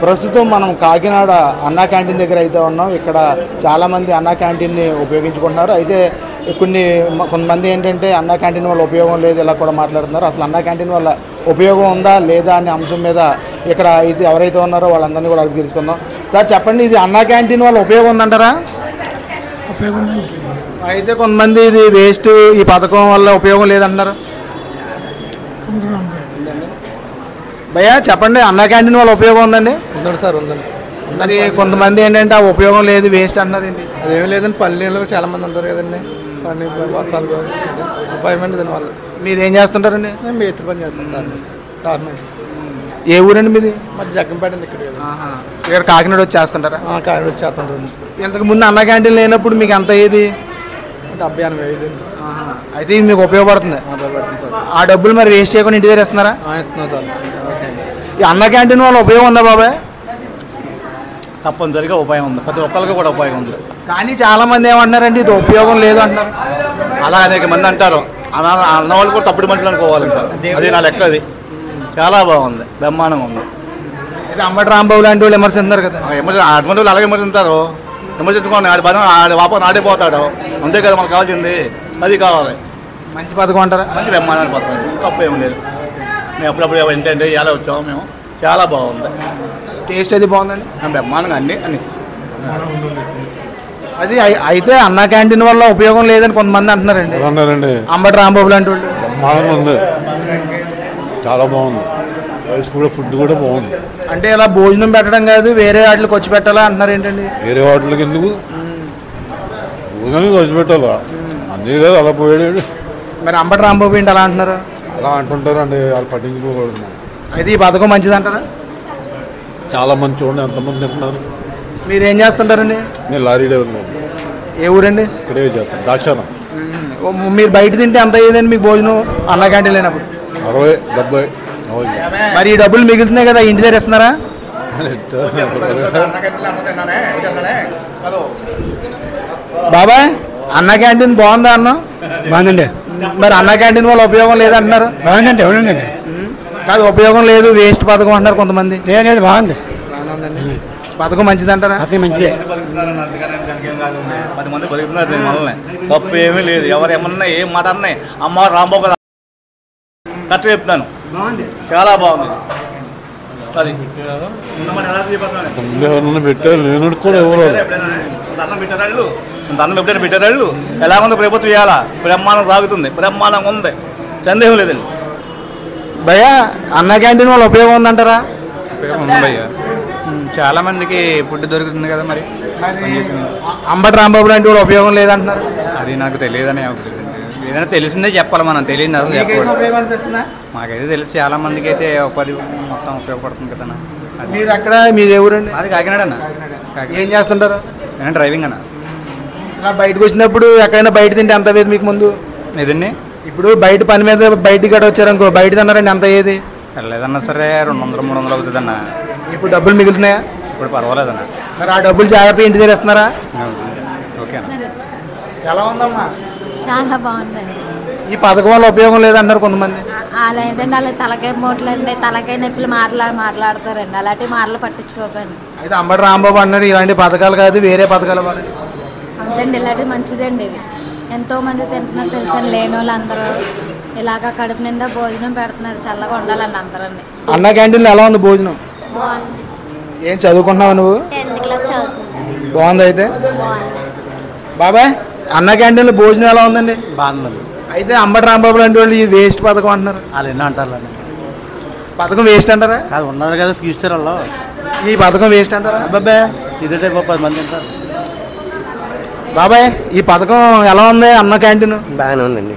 ప్రస్తుతం మనం కాకినాడ అన్నా క్యాంటీన్ దగ్గర అయితే ఉన్నాం. ఇక్కడ చాలామంది అన్నా క్యాంటీన్ని ఉపయోగించుకుంటున్నారు. అయితే కొంతమంది ఏంటంటే అన్నా క్యాంటీన్ వల్ల ఉపయోగం లేదు ఇలా కూడా మాట్లాడుతున్నారు. అసలు అన్నా క్యాంటీన్ వల్ల ఉపయోగం ఉందా లేదా అనే అంశం మీద ఇక్కడ ఇది ఎవరైతే ఉన్నారో వాళ్ళందరినీ కూడా అడిగి తెలుసుకుందాం. సార్ చెప్పండి, ఇది అన్నా క్యాంటీన్ వల్ల ఉపయోగం ఉందంటారా? ఉపయోగం ఉందండి. అయితే కొంతమంది ఇది వేస్ట్, ఈ పథకం వల్ల ఉపయోగం లేదంటున్నారు. భయ్యా చెప్పండి, అన్నా క్యాంటీన్ వల్ల ఉపయోగం ఉందండి? ఉందండి సార్, ఉందండి. మరి కొంతమంది ఏంటంటే ఆ ఉపయోగం లేదు, వేస్ట్ అన్నారు ఏంటి? అదేమి లేదండి, పల్లెల్లో చాలా మంది ఉంటారు కదండి, పని వర్షాలు ఉపయోగం దాని వల్ల. మీరు ఏం చేస్తుంటారండి? మేము మేస్త్రి పని చేస్తుంటారు. ఏ ఊరండి మీది? మరి జగ్గంపేట ఇక్కడ ఇక్కడ కాకినాడ వచ్చి చేస్తుంటారా? కాకినాడ వచ్చి చేస్తుంటారు. ఇంతకు ముందు అన్నా క్యాంటీన్ లేనప్పుడు మీకు అంత ఏది? 70-80 అయితే ఇది మీకు ఉపయోగపడుతుంది. ఆ డబ్బులు మరి వేస్ట్ చేయకుండా ఇంటి దగ్గర ఇస్తున్నారా? ఇస్తున్నాం సార్. ఈ అన్నా క్యాంటీన్ వల్ల ఉపయోగం ఉందా బాబాయ్? తప్పనిసరిగా ఉపయోగం ఉంది, ప్రతి ఒక్కరికి కూడా ఉపయోగం ఉంది. కానీ చాలా మంది ఏమంటున్నారండి ఇది ఉపయోగం లేదు అంటారు. అలా అనేక మంది అంటారు. అన్న వాళ్ళు కూడా తప్పుడు మనుషులు అనుకోవాలి సార్. అది నా లెక్క. అది చాలా బాగుంది, బ్రహ్మాండంగా ఉంది. అయితే అంబటి రాంబాబు లాంటి వాళ్ళు విమర్శిస్తున్నారు కదా. అటువంటి వాళ్ళు అలాగే విమర్శింటారు. విమర్శించుకోండి, ఆడి పని ఆడి వాపని ఆడిపోతాడు, అంతే కదా మనకు కావాల్సింది. అది కావాలి. మంచి పథకం అంటారా? మంచి బ్రహ్మాండాన్ని పడుతుంది, తప్పు ఏం లేదు. మేము అప్పుడప్పుడు ఏంటంటే ఎలా వచ్చాము మేము, చాలా బాగుంది. టేస్ట్ అది బాగుందండి, బ్రహ్మాండంగా అన్ని. అది అయితే అన్నా క్యాంటీన్ వల్ల ఉపయోగం లేదని కొంతమంది అంటున్నారండి. అంబటి రాంబాబు లాంటి వాళ్ళు. బ్రహ్మాండంగా ఉంది, చాలా బాగుంది. రైస్ కూడా, ఫుడ్ కూడా బాగుంది. అంటే ఇలా భోజనం పెట్టడం కాదు, వేరే వాటికి వచ్చి పెట్టాలా అంటున్నారు ఏంటండి? వేరే వాటికి ఎందుకు, భోజనానికి వచ్చి పెట్టాలా, అన్నీ కదా అలా పోయాడు. మరి అంబటి రాంబాబు ఏంటి అలా అంటున్నారు? అలా అంటుంటారండి, వాళ్ళు పట్టించుకోకూడదు. అయితే ఈ పథకం మంచిది అంటారా? చాలా మంది చూడండి ఎంతమంది తింటున్నారు. మీరేం చేస్తుంటారండి? నేను లారీ డ్రైవర్. ఏ ఊరండి? ఇక్కడే చేస్తాను, దాక్షారం. మీరు బయట తింటే ఎంత అయ్యేదండి మీకు భోజనం అన్నా క్యాంటీన్ లేనప్పుడు? 60-70. మరి ఈ డబ్బులు మిగులుతున్నాయి కదా, ఇంటి దగ్గర ఇస్తున్నారా? బాబాయ్ అన్నా క్యాంటీన్ బాగుందా అన్న? బాగుందండి. మరి అన్నా క్యాంటీన్ వల్ల ఉపయోగం లేదంటున్నారు. బాగుందండి, అవునండి. కాదు ఉపయోగం లేదు, వేస్ట్ పథకం అంటారు కొంతమంది. లేదు, బాగుంది. పథకం మంచిది అంటారా? అదే మంచిదే. 10 మంది బతుకుతున్నారు దీని వల్లనే, తప్పు ఏమీ లేదు. ఎవరు ఏమన్నా ఏం మాట అన్నాయి, అమ్మ రాంబాబు కదా కరెక్ట్ చెప్తాను, చాలా బాగుంది. అది పెట్టారు, నేను కూడా ఎవరు దండం పెట్టారు, దండం ఎప్పుడైనా పెట్టారు. ఎలా ఉంది ప్రభుత్వం ఇవ్వాలా, బ్రహ్మాండం సాగుతుంది, బ్రహ్మాండంగా ఉంది, సందేహం లేదండి. భయ్యా అన్నా క్యాంటీన్ వల్ల ఉపయోగం ఉందంటారా? ఉపయోగం ఉంది భయ్యా, చాలా మందికి ఫుడ్ దొరుకుతుంది కదా. మరి అంబటి రాంబాబు లాంటి కూడా ఉపయోగం లేదంటున్నారు. అది నాకు తెలియదని, ఏదైనా తెలిసిందే చెప్పాలి, మనం తెలియదు అసలు చెప్పకూడదు. ఉపయోగం అనిపిస్తుందా? మాకైతే తెలుసు, చాలా మందికి అయితే ఉపాధి మొత్తం ఉపయోగపడుతుంది కదా. మీరు అక్కడ మీది ఎవరండి? అది కాకినాడ అన్న. ఏం చేస్తుంటారు? నేను డ్రైవింగ్ అన్న. బయటకు వచ్చినప్పుడు ఎక్కడైనా బయట తింటే ఎంత అయ్యేది మీకు ముందు? ఏదండి, ఇప్పుడు బయట పని మీద బయటికి గడ వచ్చారనుకో, బయట తిన్నారండి ఎంత అయ్యేది? వెళ్ళలేదన్నా సరే 200-300 అవుతుంది అన్న. ఇప్పుడు డబ్బులు మిగులుతున్నాయా? ఇప్పుడు పర్వాలేదన్న. మరి ఆ డబ్బులు జాగ్రత్తగా ఇంటి దగ్గర ఇస్తున్నారా? ఓకే అన్న. ఎలా ఉందమ్మా? చాలా బాగుందండి. ఈ పథకం వల్ల ఉపయోగం లేదంటారు కొంతమంది. అలా ఏంటంటే అలా తలకాయ మూటలండి, తలకాయ నొప్పులు మాట్లాడతారండి, అలాంటి మాటలు పట్టించుకోకండి. అయితే అంబటి రాంబాబు అన్నారు ఇలాంటి పథకాలు కాదు, వేరే పథకాలు వాళ్ళు అంతండి. ఇలాంటివి మంచిదండి. ఇది ఎంతో మంది తింటున్నారు తెలుసండి, లేని వాళ్ళు అందరూ ఇలాగ కడుపు నిండా భోజనం పెడుతున్నారు, చల్లగా ఉండాలండి అందరండి. అన్నా క్యాంటీన్లో ఎలా ఉంది భోజనం? బాగుంది. ఏం చదువుకుంటున్నావు నువ్వు? 10th క్లాస్ చదువుతుంది. బాగుంది. అయితే బాబాయ్ అన్నా క్యాంటీన్లో భోజనం ఎలా ఉందండి? బాగుందండి. అయితే అంబటి రాంబాబు లాంటి వాళ్ళు ఈ వేస్ట్ పథకం అంటున్నారు. వాళ్ళు ఎన్నో అంటారు, పథకం వేస్ట్ అంటారా? కాదు ఉన్నారు కదా ఫ్యూచర్లో. ఈ పథకం వేస్ట్ అంటారా? అబ్బాయి ఇదే 10 మంది ఉంటారు. బాబాయ్ ఈ పథకం ఎలా ఉంది అన్న క్యాంటీన్? బాగానే ఉందండి.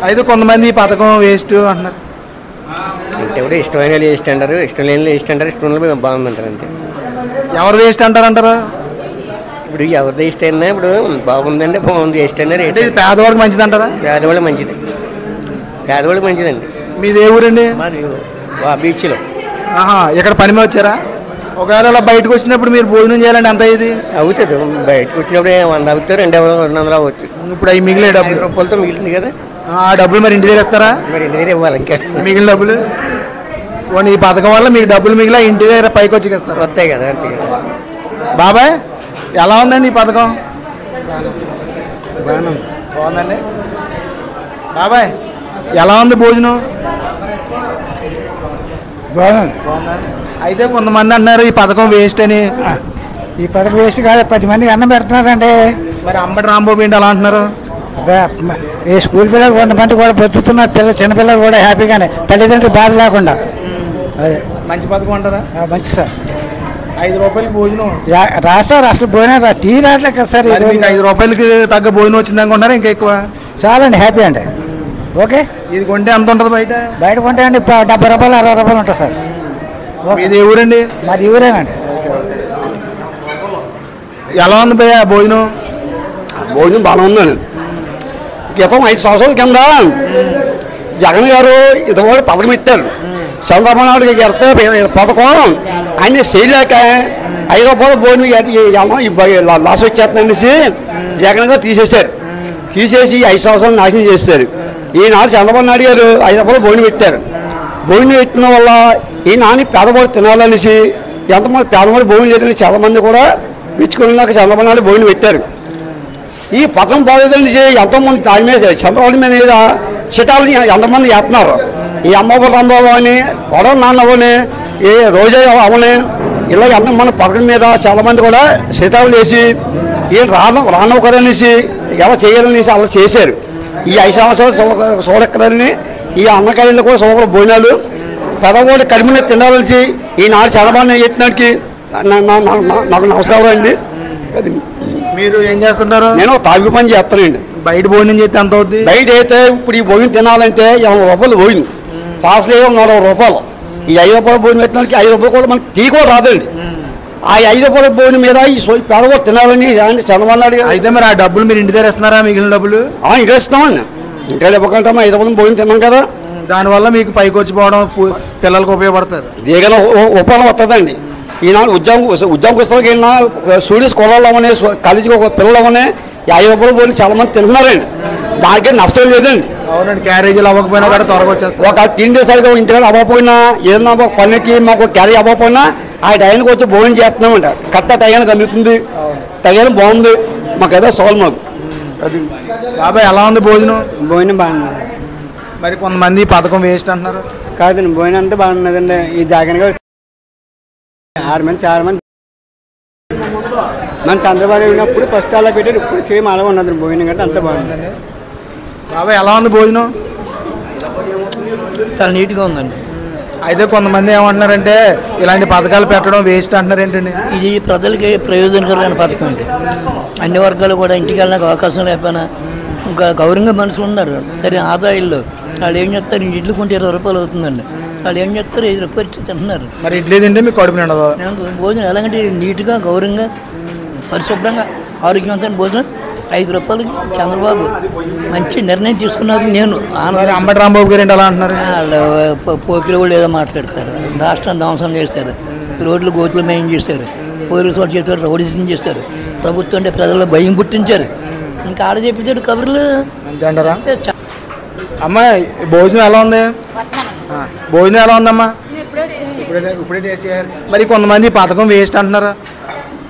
అయితే కొంతమంది ఈ పథకం వేస్ట్ అంటున్నారు. అంటే కూడా ఇష్టమైన వేస్ట్ అంటారు, ఇష్టం లేని వేస్ట్ అంటారు, ఇష్టం ఉన్న బాగుందంటారు అంతే. ఎవరు వేస్ట్ అంటారు? ఇప్పుడు ఎవరిది వేస్ట్ అయినా ఇప్పుడు బాగుందంటే బాగుంది, వేస్ట్ అయినా అంటే ఇది పేదవాళ్ళకి మంచిది అంటారా? పేదవాళ్ళు మంచిది, పేదవాళ్ళు మంచిదండి. మీది ఏ ఊరండి? మరి బీచ్లో. ఇక్కడ పని మీద వచ్చారా? ఒకవేళ అలా బయటకు వచ్చినప్పుడు మీరు భోజనం చేయాలంటే ఎంత ఇది అవుతుంది? బయటకు వచ్చినప్పుడు 100 అవుతారు, 200 అవ్వచ్చు. ఇప్పుడు అవి మిగిలే డబ్బులు 5 రూపాయలతో మిగిలింది కదా. ఆ డబ్బులు మరి ఇంటి దగ్గర ఇస్తారా? మరి ఇంటి దగ్గర ఇవ్వాలి ఇంకా మిగిలిన డబ్బులు. పోనీ ఈ పథకం వల్ల మీకు డబ్బులు మిగిలిన ఇంటి దగ్గర పైకి వచ్చి ఇస్తారు. వస్తాయి కదా అంతే కదా. బాబాయ్ ఎలా ఉందండి ఈ పథకం? బాగానే బాగుందండి. బాబాయ్ ఎలా ఉంది భోజనం? బాగుంది. బాగుందండి. అయితే కొంతమంది అంటున్నారు ఈ పథకం వేస్ట్ అని. ఈ పథకం వేస్ట్ కాదు, 10 మందికి అన్నం పెడుతున్నారండి. మరి అంబటి రాంబాబు ఏంటి అలా అంటున్నారు? ఈ స్కూల్ పిల్లలు కొంతమంది కూడా బతుకుతున్నారు, చిన్నపిల్లలు కూడా హ్యాపీగానే, తల్లిదండ్రులు బాధ లేకుండా. అదే మంచి పథకం అంటారా? మంచి సార్. 5 రూపాయలకి భోజనం రాస్తారు, అసలు భోజనం టీ రావట్లేదు కదా సార్. మరి మీకు 5 రూపాయలకి తగ్గ భోజనం వచ్చింది అనుకుంటారా ఇంకా ఎక్కువ? చాలండి, హ్యాపీ అండి. ఓకే. ఇది కొంటే ఎంత ఉంటుంది బయట? బయట కొంటే అండి 70 రూపాయలు 60 రూపాయలు ఉంటుంది సార్. ఇది ఏ ఊరండి? మాది ఊరేనండి. ఎలా ఉంది భయ్య భోజనం? భోజనం బాగానే ఉందండి. క్రితం 5 సంవత్సరాల కింద జగన్ గారు ఇదివరకు పథకం ఇచ్చారు. చంద్రబాబు నాయుడు ఎడితే పథకం ఆయన చేయలేక 5 రూపాయల భోజనం లాస్ వచ్చేస్తుందనేసి జగన్ గారు తీసేసి 5 సంవత్సరాలు నాశనం చేస్తారు. ఈనాడు చంద్రబాబు నాయుడు గారు 5 రూపాయలు భోజనం పెట్టారు. భోజనం పెట్టిన వల్ల ఈనాడు పేదవాళ్ళు తినాలనేసి ఎంతమంది పేదవాళ్ళు భోజనం లేదని చాలామంది కూడా మెచ్చుకున్నాక చంద్రబాబు నాయుడు భోజనం పెట్టారు. ఈ పథకం బాగోదని ఎంతోమంది దాని మీద చంద్రబాబు మీద చిటాలు ఎంతమంది చేస్తున్నారు. ఈ అమ్మవారు రాంబాబు అని గొడవ నాన్నవని ఈ రోజా అవని ఇలా ఎంతమంది పథకం మీద చాలామంది కూడా చిటాలు వేసి ఏం రానవు కదనేసి ఎలా చేయాలనేసి అలా చేశారు. ఈ 5 సంవత్సరాలు చూడక్కరని ఈ అన్నకాయలు కూడా సోమవార భోజనాలు పెదవాడి కడిమిన తినాలని ఈనాడు చంద్రబాబు చెప్పినాడికి నాకు నమస్కారం అండి. మీరు ఏం చేస్తుంటారు? నేను తాగి పని చేస్తానండి. బయట భోజనం చేస్తే ఎంత అవుతుంది? బయట అయితే ఇప్పుడు ఈ భోజనం తినాలంటే 50 రూపాయలు భోజనం, పాసలు 40 రూపాయలు. ఈ 5 రూపాయల భోజనం పెట్టడానికి 5 రూపాయలు కూడా మనకి టీ కూడా రాదండి. ఆ 5 రూపాయల భోజనం మీద ఈ పేదవాళ్ళు తినాలని చంద్రబాబు నాయుడు. అయితే మరి ఆ డబ్బులు మీరు ఇంటి దగ్గర ఇస్తున్నారా? మిగిలిన డబ్బులు ఇంట్లో ఇస్తామండి. ఇంట్లో ఇవ్వకుండా 5 రూపాయలు భోజనం తిన్నాం కదా, దానివల్ల మీకు పైకి వచ్చిపోవడం పిల్లలకు ఉపయోగపడుతుంది. దిగల ఉపాధి వస్తుందండి. ఈనాడు ఉద్యోగస్తులకి వెళ్ళినా స్టూడెంట్స్ కొలాలని కాలేజీకి ఒక పిల్లలవనే 5 రూపాయలు భోజనం చాలా మంది తింటున్నారండి. దానికే నష్టం లేదండి. అవునండి, క్యారేజీలు అవ్వకపోయినా కూడా త్వరగా వచ్చేస్తారు. ఒక తిండి సరిగా ఇంటికాడ అవ్వకపోయినా ఏదన్నా పనికి మాకు క్యారేజ్ అవ్వకపోయినా ఆ టైంకి వచ్చి భోజనం చేస్తున్నామంట. కరెక్ట్ టైంకి అందుతుంది, టైం బాగుంది, మాకు ఏదో సోల్ మాకు. అది బాబాయ్ ఎలా ఉంది భోజనం? భోజనం బాగుంది. మరి కొంతమంది పథకం వేస్ట్ అంటున్నారు. కాదండి, భోజనం అంతా బాగున్నదండి. ఈ జగన్ గారు 6 మంది చాలా మంది మన చంద్రబాబు అయినప్పుడు ఫస్ట్ అలా పెట్టారు, ఇప్పుడు సేమ్ అలా ఉన్నది భోజనం కంటే అంత బాగుందండి. బాబాయ్ ఎలా ఉంది భోజనం? చాలా నీట్గా ఉందండి. అయితే కొంతమంది ఏమంటున్నారంటే ఇలాంటి పథకాలు పెట్టడం వేస్ట్ అంటున్నారు ఏంటండి? ఇది ప్రజలకి ప్రయోజనకరమైన పథకం. ఇది అన్ని వర్గాలు కూడా ఇంటికి వెళ్ళడానికి అవకాశం లేకపోయినా ఇంకా గౌరవంగా మనుషులు ఉన్నారు. సరే ఆదాయాల్లో వాళ్ళు ఏం చేస్తారు, ఇడ్లు కొంటే 20 రూపాయలు అవుతుందండి, వాళ్ళు ఏం చేస్తారు 5 రూపాయలు తింటున్నారు. మరి ఇడ్లీ తింటే మీకు కడుపు నిండదు. భోజనం ఎలాగంటే నీట్గా గౌరవంగా పరిశుభ్రంగా ఆరోగ్యవంతమైన భోజనం 5 రూపాయలకి చంద్రబాబు మంచి నిర్ణయం తీసుకున్నారు. నేను అంబటి రాంబాబు గారు ఏంటి అలా అంటున్నారు? వాళ్ళు పోకిలు కూడా ఏదో మాట్లాడతారు. రాష్ట్రాన్ని ధ్వంసం చేస్తారు, రోడ్లు గోతులు మేయం చేశారు, పోలీసు వాళ్ళు చేస్తారు, రౌడీజం చేస్తారు, ప్రభుత్వం అంటే ప్రజల్లో భయం పుట్టించారు. ఇంకా ఆడ చెప్తాడు కబుర్లు అంతే అంటారా? అమ్మా భోజనం ఎలా ఉంది? భోజనం ఎలా ఉందమ్మా? ఇప్పుడే టేస్ట్ చేయాలి. మరి కొంతమంది పథకం వేస్ట్ అంటున్నారు.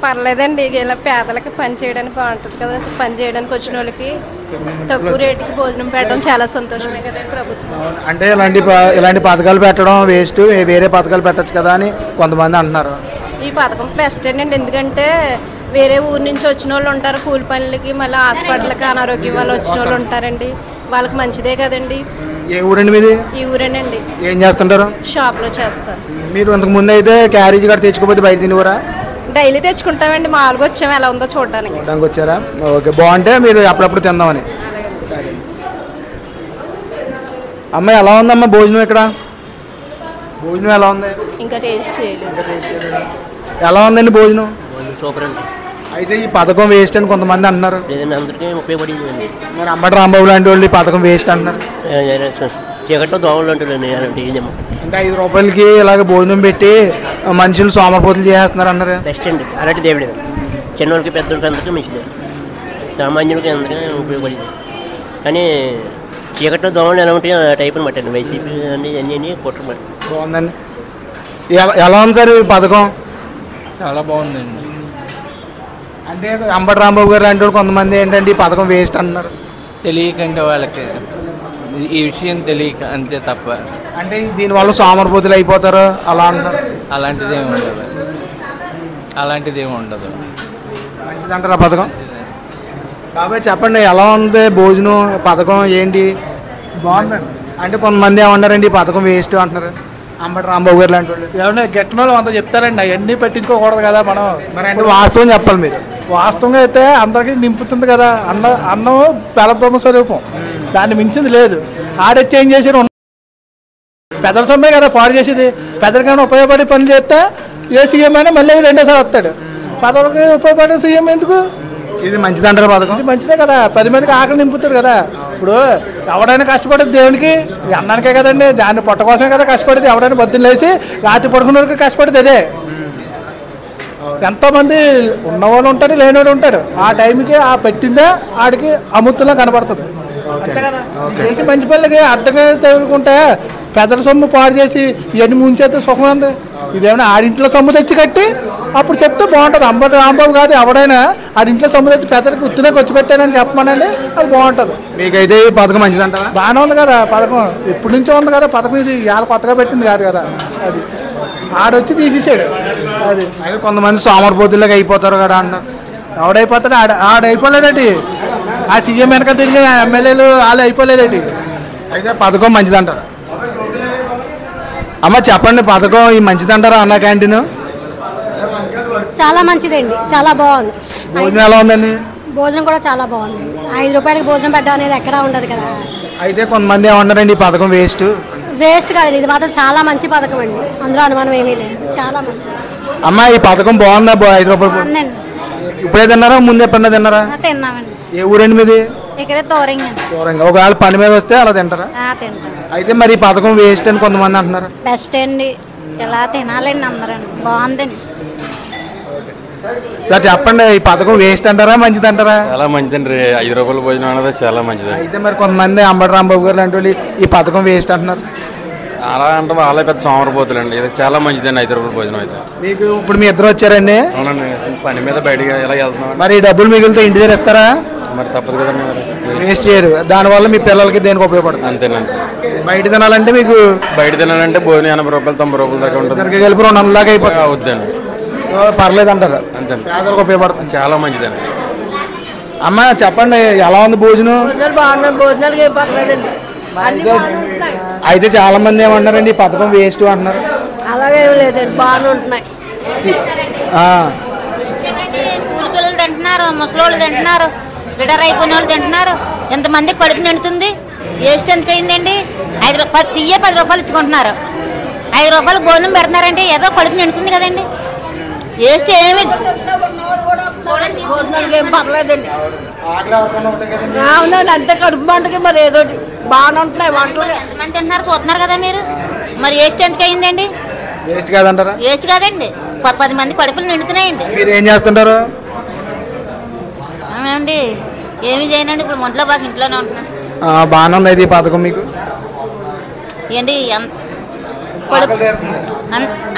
పర్లేదండి, ఇలా పేదలకి పని చేయడానికి బాగుంటుంది కదా. పని చేయడానికి వచ్చిన వాళ్ళకి తక్కువ రేటుకి భోజనం పెట్టడం చాలా సంతోషమే కదండి ప్రభుత్వం. అంటే ఇలాంటి పథకాలు పెట్టడం వేస్ట్, వేరే పథకాలు పెట్టచ్చు కదా అని కొంతమంది అంటున్నారు. ఈ పథకం బెస్ట్ అండి, ఎందుకంటే వేరే ఊరు నుంచి వచ్చిన వాళ్ళు ఉంటారు కూలి పనులకి, మళ్ళీ హాస్పిటల్కి అనారోగ్యం వాళ్ళు వచ్చిన వాళ్ళు ఉంటారండి, వాళ్ళకి మంచిదే కదండి. ఏ ఊరండి మీది? ఈ ఊరేనండి. ఏం చేస్తుంటారు? షాప్లో చేస్తారు. మీరు ఇంతకు ముందు అయితే క్యారేజ్ కూడా తెచ్చుకోకపోతే బయట తినేవారా? డైలీ తెచ్చుకుంటామండి, మామూలుగా వచ్చాము ఎలా ఉందో చూడడానికి. వచ్చారా? ఓకే, బాగుంటే మీరు అప్పుడప్పుడు తిందామని. సరే అమ్మాయి ఎలా ఉందమ్మా భోజనం? ఇక్కడ భోజనం ఎలా ఉంది? ఇంకా టేస్ట్ చేయలేదు. ఎలా ఉందండి భోజనం? సూపర్ అండి. అయితే ఈ పథకం వేస్ట్ అని కొంతమంది అంటున్నారు. అందరికీ ఉపయోగపడింది. మరి అంబటి రాంబాబు లాంటి వాళ్ళు ఈ పథకం వేస్ట్ అంటున్నారు. చీకట్లో దోమలు అంటారండి. అంటే 5 రూపాయలకి ఇలాగ భోజనం పెట్టి మనుషులు సోమరపోతులు చేస్తున్నారు అన్నారు. బెస్ట్ అండి, అలాంటి దేవుడు చిన్నవాళ్ళకి పెద్దవాళ్ళకి అందరికీ మంచిది, సామాన్యులకి అందరికీ ఉపయోగపడింది. కానీ చీకట్లో దోమలు ఎలా ఉంటాయి ఆ టైప్ అనమాట అండి. వైసీపీ అన్ని అన్నీ కుట్రమాట. బాగుందండి. ఎలా ఉంది సార్ ఈ పథకం? చాలా బాగుందండి. అంటే అంబటి రాంబాబు గారు లాంటి కొంతమంది ఏంటంటే ఈ పథకం వేస్ట్ అంటున్నారు. తెలియకంటే వాళ్ళకి ఈ విషయం తెలియక అంతే తప్ప. అంటే దీనివల్ల సోమరిపోతులు అయిపోతారు అలా అంటారు. అలాంటిది ఏమి ఉండదు. మంచిదంటారా పథకం? కాబట్టి చెప్పండి ఎలా ఉంది భోజనం పథకం ఏంటి? బాగుందండి. అంటే కొంతమంది ఏమన్నారండి ఈ పథకం వేస్ట్ అంటున్నారు, అంబటి రాంబాబు గారు లాంటి వాళ్ళు. ఏమన్నా గెట్టిన వాళ్ళు అంతా చెప్తారండి, అవన్నీ పట్టించుకోకూడదు కదా మనం. మరి అంటే వాస్తవం చెప్పాలి మీరు. వాస్తవంగా అయితే అందరికీ నింపుతుంది కదా. అన్నం పరబ్రహ్మ స్వరూపం, దాన్ని మించింది లేదు. ఆడెచ్చి ఏం చేసారు, పెద్దల సొమ్మే కదా పాడు చేసేది. పెద్దరికైనా ఉపయోగపడే పనులు చేస్తే ఏ సీఎం అయినా మళ్ళీ రెండోసారి వస్తాడు. పదవులకి ఉపయోగపడే సీఎం ఎందుకు? ఇది మంచిదంటారా పథకం? ఇది మంచిదే కదా, 10 మందికి ఆకలి నింపుతారు కదా. ఇప్పుడు ఎవడైనా కష్టపడేది దేవునికి అన్నానికే కదండి, దాన్ని పొట్ట కోసమే కదా కష్టపడేది. ఎవడైనా బొద్దులు లేసి రాత్రి పడుకున్న కష్టపడేది అదే. ఎంతోమంది ఉన్నవాళ్ళు ఉంటాడు, లేనివాడు ఉంటాడు. ఆ టైంకి ఆ పెట్టిందే ఆడికి అమృతంలా కనపడుతుంది. అంతే కదా. చేసి మంచి పిల్లలకి అడ్డగా తగులుకుంటే పెద్దల సొమ్ము పాడు చేసి ఇవన్నీ ముంచేస్తే సుఖం ఉంది. ఇదేమైనా ఆడింట్లో సొమ్ము తెచ్చి కట్టి అప్పుడు చెప్తే బాగుంటుంది. అంబటి రాంబాబు కాదు ఎవడైనా ఆడింట్లో సొమ్ము తెచ్చి పెద్దలకు గుర్తునే వచ్చి పెట్టానని చెప్పమనండి, అది బాగుంటుంది. మీకైతే ఈ పథకం మంచిదంటారా? బాగానే ఉంది కదా పథకం, ఎప్పటి నుంచో ఉంది కదా పథకం. ఇది ఇవాళ కొత్తగా పెట్టింది కాదు కదా, అది ఆడొచ్చి తీసేసాడు. అది అయితే కొంతమంది సోమరిపోతుల్లోకి అయిపోతారు కదా అంటారు. ఆడైపోతాడు, ఆడైపోలేదండి. ఆ సీఎం వెనక తిరిగిన ఎమ్మెల్యేలు వాళ్ళు అయిపోలేదండి. అయితే పథకం మంచిదంటారు. అమ్మ చెప్పండి పథకం ఈ మంచిదంటారా అన్న క్యాంటీన్? చాలా మంచిదండి, చాలా బాగుంది. భోజనం ఎలా ఉందండి? భోజనం కూడా చాలా బాగుంది. 5 రూపాయలకి భోజనం పెట్టడం అనేది ఎక్కడా ఉండదు కదా. అయితే కొంతమంది ఏమన్నారండి ఈ పథకం వేస్ట్? వేస్ట్ కాదండి, ఇది మాత్రం చాలా మంచి పథకం అండి, అందులో అనుమానం ఏమీ లేదు. చాలా మంచి. అమ్మ ఈ పథకం బాగుందా? 5 రూపాయలు ఇప్పుడే తిన్నారా, ముందు ఎప్పుడన్నా తిన్నారా? తిన్నామండి. ఏ ఊరండి మీది? ఇక్కడే తోరంగా. ఒకవేళ పని మీద వస్తే అలా తింటారా? తింటాం. అయితే మరి ఈ పథకం వేస్ట్ అని కొంతమంది అంటున్నారు. బెస్ట్ అండి, ఇలా తినాలండి అందరండి, బాగుందండి. సార్ చెప్పండి ఈ పథకం వేస్ట్ అంటారా మంచిదంటారా? చాలా మంచిదండి, 5 రూపాయల భోజనం అనేది చాలా మంచిది. అయితే మరి కొంతమంది అంబటి రాంబాబు గారు లాంటి వాళ్ళు ఈ పథకం వేస్ట్ అంటున్నారు. అలా అంటే వాళ్ళే పెద్ద సోమరిపోతులు అండి. ఇది చాలా మంచిదండి 5 రూపాయల భోజనం అయితే. మీకు ఇప్పుడు మీ ఇద్దరు వచ్చారండి? అవునండి, పని మీద బయటకి ఎలా వెళ్తున్నాం. మరి ఈ డబ్బులు మిగిలితే ఇంటి దగ్గర ఇస్తారా? మరి తప్పదు కదండి, వేస్ట్ చేయరు. దానివల్ల మీ పిల్లలకి దేనికి ఉపయోగపడుతుంది? అంతేనండి. బయట తినాలంటే మీకు బయట తినాలంటే భోజనం 80 రూపాయలు 90 రూపాయల దాకా ఉంటుంది. ఇద్దరికి కలిపి 200 దాకా అయిపోతుంది. అవుద్దండి. సో పర్లేదు అంటారు. అంతే, పేదలకు ఉపయోగపడుతుంది. చాలా మంచిదండి. అమ్మ చెప్పండి ఎలా ఉంది భోజనం? భోజనాలకి ఏం పర్లేదండి. అయితే చాలా మంది ఏమన్నారండి ఈ పథకం వేస్ట్ అంటున్నారు. అలాగే ఏం లేదండి, బాగానే ఉంటున్నాయి. స్కూల్ పిల్లలు తింటున్నారు, ముసలోళ్ళు తింటున్నారు, రిటైర్ అయిపోయిన వాళ్ళు తింటున్నారు. ఎంతమంది కడుపు నిండుతుంది. వేస్ట్ ఎందుకు అయిందండి? 5 రూపాయలు 10 రూపాయలు ఇచ్చుకుంటున్నారు. 5 రూపాయలు భోజనం పెడుతున్నారంటే ఏదో కడుపు నిండుతుంది కదండి. వేస్ట్ ఏమి ఏం పర్లేదండి. అవునండి, అంతే కడుపు మంటకి మరి ఏదో బాగానే ఉంటున్నాయి వంటలు. ఎంతమంది తింటున్నారు చూస్తున్నారు కదా మీరు. మరి వేస్ట్ ఎందుకు అయిందండి? వేస్ట్ కాదంటారా? వేస్ట్ కాదండి, 10 మంది కడుపులు నిండుతున్నాయండి. మీరు ఏం చేస్తుంటారు? అవునండి, ఏమి చేయనండి, ఇప్పుడు ఒంట్లో బాగా ఇంట్లోనే ఉంటున్నాను. బాగానే ఉంది అయితే ఈ పథకం మీకు ఏంటి?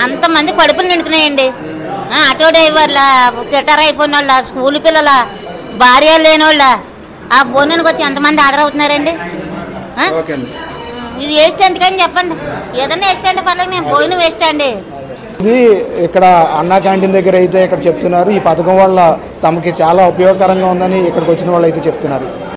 అంతమంది కడుపులు నిండుతున్నాయండి. ఆటో డ్రైవర్ల, రిటైర్ అయిపోయిన వాళ్ళ, స్కూల్ పిల్లల, భార్య లేని వాళ్ళ ఆ భోజనానికి వచ్చి ఎంతమంది హాజరవుతున్నారండి. ఇది వేస్ట్ ఎందుకని చెప్పండి. ఏదన్నా వేస్ట్ అండి పర్లేదు, నేను భోజనం వేస్ట్ అండి. ఇది ఇక్కడ అన్నా క్యాంటీన్ దగ్గర అయితే ఇక్కడ చెప్తున్నారు ఈ పథకం వల్ల తమకి చాలా ఉపయోగకరంగా ఉందని ఇక్కడికి వచ్చిన వాళ్ళు అయితే చెప్తున్నారు.